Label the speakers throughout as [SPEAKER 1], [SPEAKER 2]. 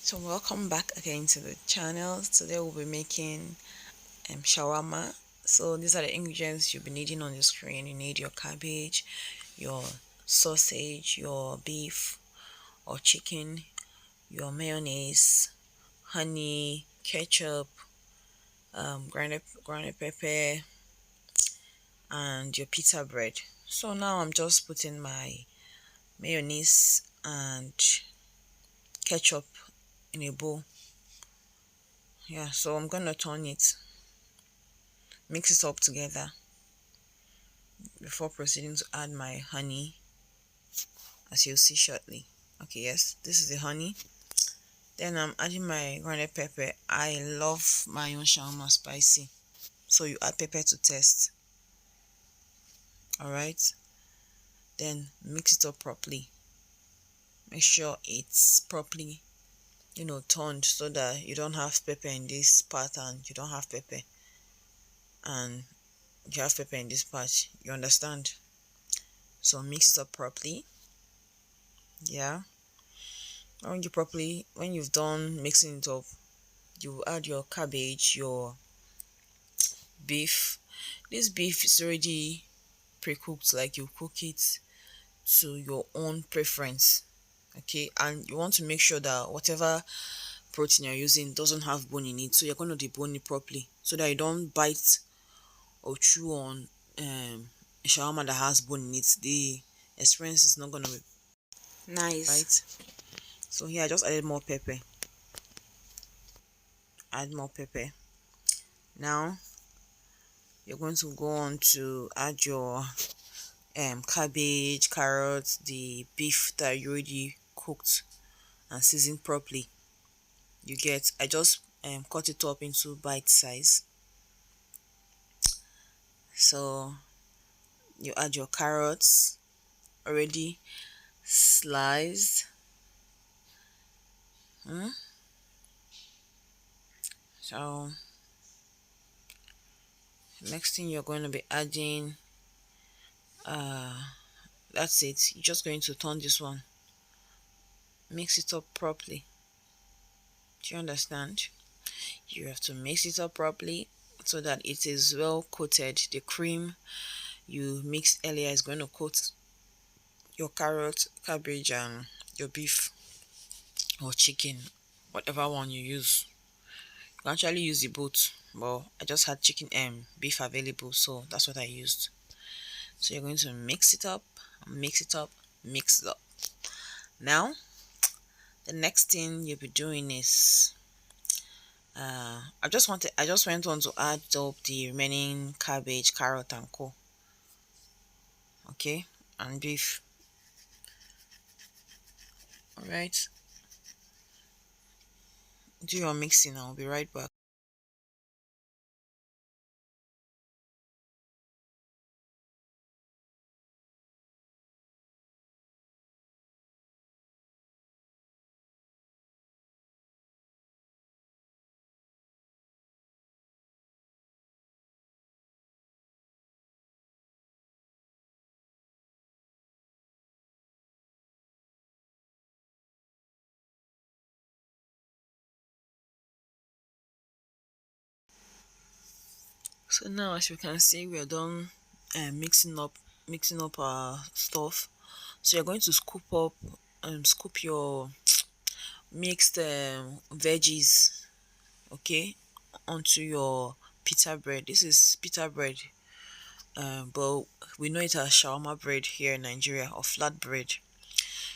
[SPEAKER 1] So welcome back again to the channel. Today we'll be making shawarma. So these are the ingredients you'll be needing on the screen. You need your cabbage, your sausage, your beef or chicken, your mayonnaise, honey, ketchup, grounded pepper, and your pita bread. So now I'm just putting my mayonnaise and ketchup in a bowl. Yeah, so I'm gonna turn it, mix it up together before proceeding to add my honey, as you'll see shortly. Okay, yes, this is the honey. Then I'm adding my grounded pepper. I love my own shawarma spicy, so you add pepper to taste. All right, then mix it up properly. Make sure it's properly turned, so that you don't have pepper in this part and you don't have pepper, and you have pepper in this part. You understand? So mix it up properly. Yeah, when you've done mixing it up, you add your cabbage, your beef. This beef is already pre-cooked, like you cook it to your own preference. Okay, and you want to make sure that whatever protein you're using doesn't have bone in it, so you're going to debone it properly so that you don't bite or chew on a shawarma that has bone in it. The experience is not going to be nice, right? So here I just added more pepper. Add more pepper. Now you're going to go on to add your cabbage, carrots, the beef that you already cooked and seasoned properly. You get, I just cut it up into bite size. So you add your carrots already sliced. So next thing you're going to be adding, that's it. You're just going to turn this one, mix it up properly. Do you understand? You have to mix it up properly so that it is well coated. The cream you mixed earlier is going to coat your carrot, cabbage, and your beef or chicken, whatever one you use. You can actually use the both, but I just had chicken and beef available, so that's what I used. So you're going to mix it up, mix it up, mix it up. Now the next thing you'll be doing is I just went on to add up the remaining cabbage, carrot, and co. Okay, and beef. All right, do your mixing. I'll be right back. So now, as you can see, we are done mixing up our stuff. So you're going to scoop your mixed veggies, okay, onto your pita bread. This is pita bread, but we know it as shawarma bread here in Nigeria, or flat bread.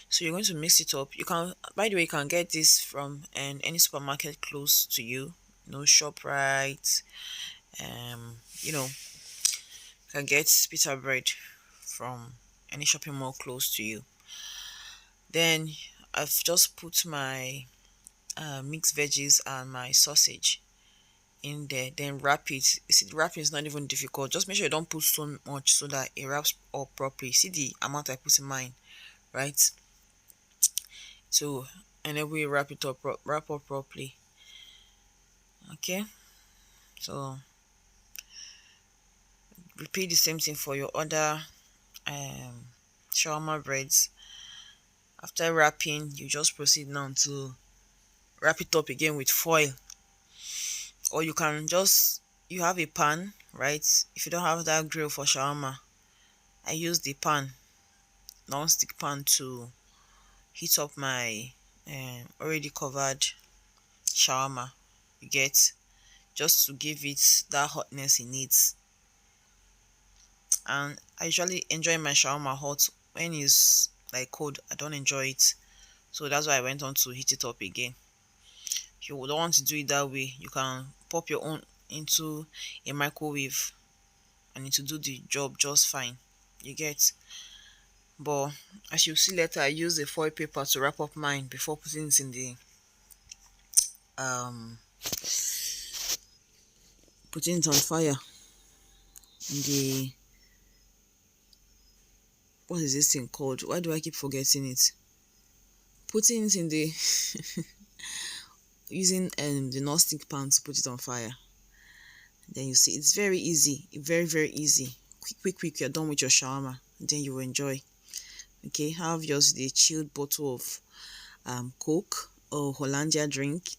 [SPEAKER 1] So you're going to mix it up. You can, by the way, you can get this from any supermarket close to you. No ShopRite. You can get pita bread from any shopping mall close to you. Then I've just put my mixed veggies and my sausage in there. Then wrap it. You see, the wrapping is not even difficult. Just make sure you don't put so much so that it wraps up properly. See the amount I put in mine, right? So, and then we wrap up properly. Okay. So repeat the same thing for your other shawarma breads. After wrapping, you just proceed now to wrap it up again with foil, or you have a pan, right? If you don't have that grill for shawarma, I use the pan, non-stick pan, to heat up my already covered shawarma. You get, just to give it that hotness it needs. And I usually enjoy my shawarma hot. When it's like cold, I don't enjoy it. So that's why I went on to heat it up again. If you don't want to do it that way, you can pop your own into a microwave and it will do the job just fine. You get. But as you see later, I use a foil paper to wrap up mine before putting it in the um putting it on fire in the, what is this thing called? Why do I keep forgetting it? Putting it in the using the non-stick pan to put it on fire. Then you see it's very easy, very easy. Quick, you're done with your shawarma. Then you will enjoy. Okay, have yours the chilled bottle of Coke or Hollandia drink,